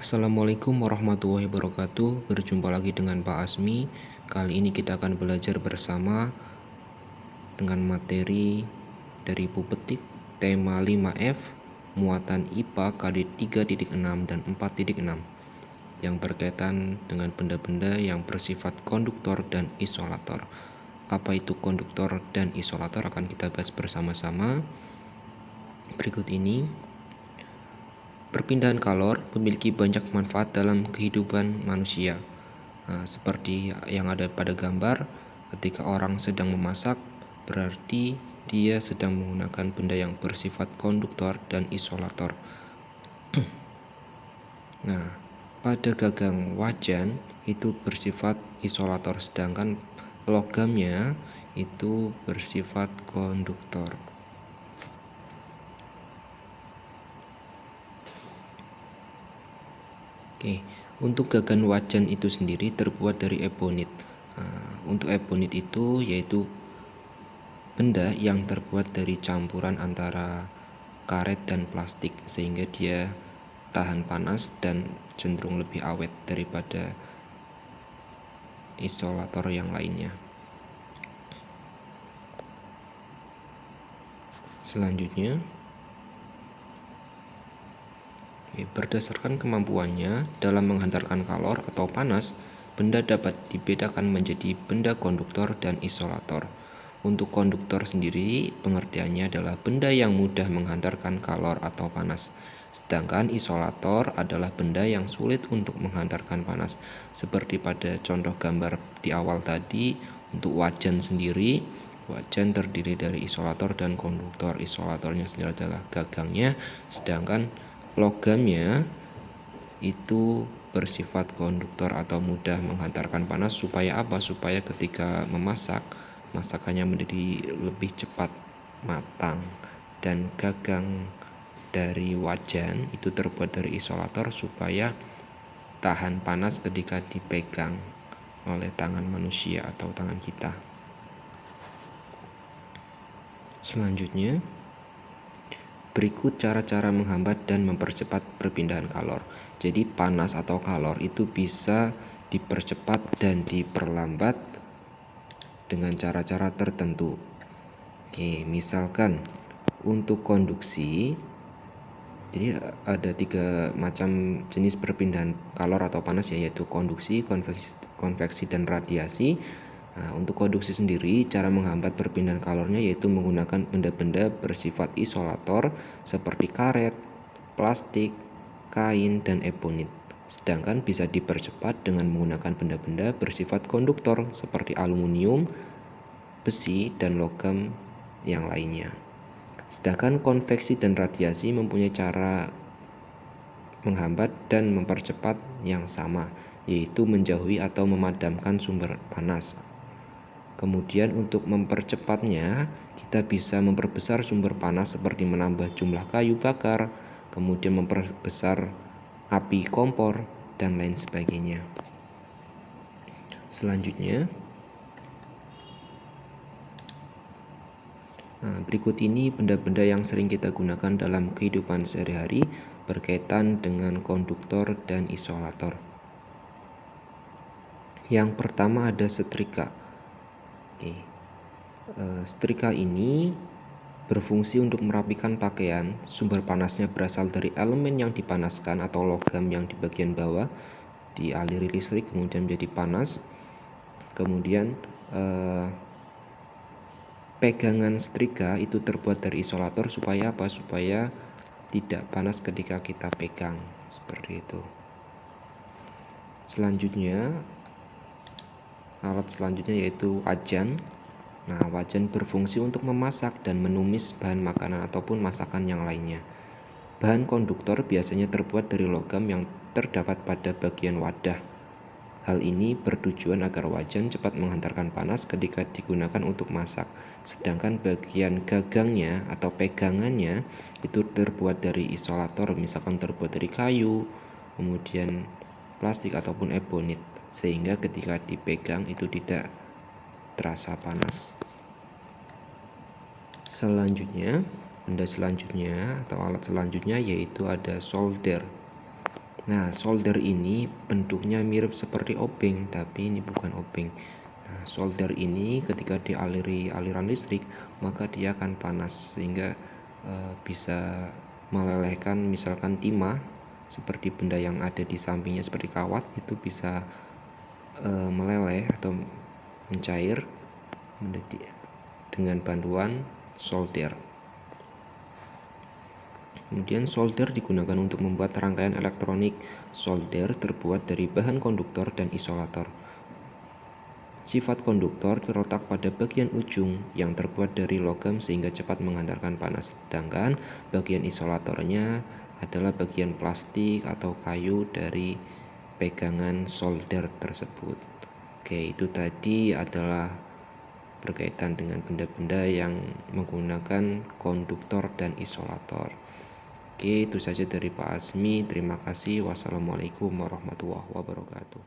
Assalamualaikum warahmatullahi wabarakatuh. Berjumpa lagi dengan Pak Asmi. Kali ini kita akan belajar bersama dengan materi dari Pupetik tema 5F muatan IPA KD 3.6 dan 4.6 yang berkaitan dengan benda-benda yang bersifat konduktor dan isolator. Apa itu konduktor dan isolator akan kita bahas bersama-sama. Berikut ini. Perpindahan kalor memiliki banyak manfaat dalam kehidupan manusia. Seperti yang ada pada gambar, ketika orang sedang memasak, berarti dia sedang menggunakan benda yang bersifat konduktor dan isolator. Nah, pada gagang wajan itu bersifat isolator, sedangkan logamnya itu bersifat konduktor. Oke, untuk gagan wajan itu sendiri terbuat dari ebonit. Untuk ebonit itu yaitu benda yang terbuat dari campuran antara karet dan plastik, sehingga dia tahan panas dan cenderung lebih awet daripada isolator yang lainnya. Selanjutnya, berdasarkan kemampuannya dalam menghantarkan kalor atau panas, benda dapat dibedakan menjadi benda konduktor dan isolator. Untuk konduktor sendiri, pengertiannya adalah benda yang mudah menghantarkan kalor atau panas. Sedangkan isolator adalah benda yang sulit untuk menghantarkan panas. Seperti pada contoh gambar di awal tadi, untuk wajan sendiri, wajan terdiri dari isolator dan konduktor. Isolatornya sendiri adalah gagangnya, sedangkan logamnya itu bersifat konduktor atau mudah menghantarkan panas. Supaya apa? Supaya ketika memasak, masakannya menjadi lebih cepat matang. Dan gagang dari wajan itu terbuat dari isolator supaya tahan panas ketika dipegang oleh tangan manusia atau tangan kita. Selanjutnya, berikut cara-cara menghambat dan mempercepat perpindahan kalor. Jadi panas atau kalor itu bisa dipercepat dan diperlambat dengan cara-cara tertentu. Oke, misalkan untuk konduksi, jadi ada 3 macam jenis perpindahan kalor atau panas, yaitu konduksi, konveksi, dan radiasi. Untuk konduksi sendiri, cara menghambat perpindahan kalornya yaitu menggunakan benda-benda bersifat isolator seperti karet, plastik, kain, dan ebonit. Sedangkan bisa dipercepat dengan menggunakan benda-benda bersifat konduktor seperti aluminium, besi, dan logam yang lainnya. Sedangkan konveksi dan radiasi mempunyai cara menghambat dan mempercepat yang sama, yaitu menjauhi atau memadamkan sumber panas. Kemudian untuk mempercepatnya, kita bisa memperbesar sumber panas seperti menambah jumlah kayu bakar, kemudian memperbesar api kompor, dan lain sebagainya. Selanjutnya, berikut ini benda-benda yang sering kita gunakan dalam kehidupan sehari-hari berkaitan dengan konduktor dan isolator. Yang pertama ada setrika. Setrika ini berfungsi untuk merapikan pakaian. Sumber panasnya berasal dari elemen yang dipanaskan atau logam yang di bagian bawah dialiri listrik kemudian menjadi panas. Kemudian pegangan setrika itu terbuat dari isolator supaya apa? Supaya tidak panas ketika kita pegang, seperti itu. Selanjutnya, alat selanjutnya yaitu wajan. Wajan berfungsi untuk memasak dan menumis bahan makanan ataupun masakan yang lainnya. Bahan konduktor biasanya terbuat dari logam yang terdapat pada bagian wadah. Hal ini bertujuan agar wajan cepat menghantarkan panas ketika digunakan untuk masak. Sedangkan bagian gagangnya atau pegangannya itu terbuat dari isolator, misalkan terbuat dari kayu, kemudian plastik ataupun ebonit, sehingga ketika dipegang itu tidak terasa panas. Selanjutnya, benda selanjutnya atau alat selanjutnya yaitu ada solder. Nah, solder ini bentuknya mirip seperti obeng, tapi ini bukan obeng. Nah, solder ini ketika dialiri aliran listrik, maka dia akan panas sehingga bisa melelehkan misalkan timah seperti benda yang ada di sampingnya seperti kawat itu bisa meleleh atau mencair dengan bantuan solder. Kemudian solder digunakan untuk membuat rangkaian elektronik. Solder terbuat dari bahan konduktor dan isolator. Sifat konduktor terletak pada bagian ujung yang terbuat dari logam sehingga cepat menghantarkan panas, sedangkan bagian isolatornya adalah bagian plastik atau kayu dari pegangan solder tersebut. Oke, itu tadi adalah berkaitan dengan benda-benda yang menggunakan konduktor dan isolator. Oke, itu saja dari Pak Azmi. Terima kasih. Wassalamualaikum warahmatullahi wabarakatuh.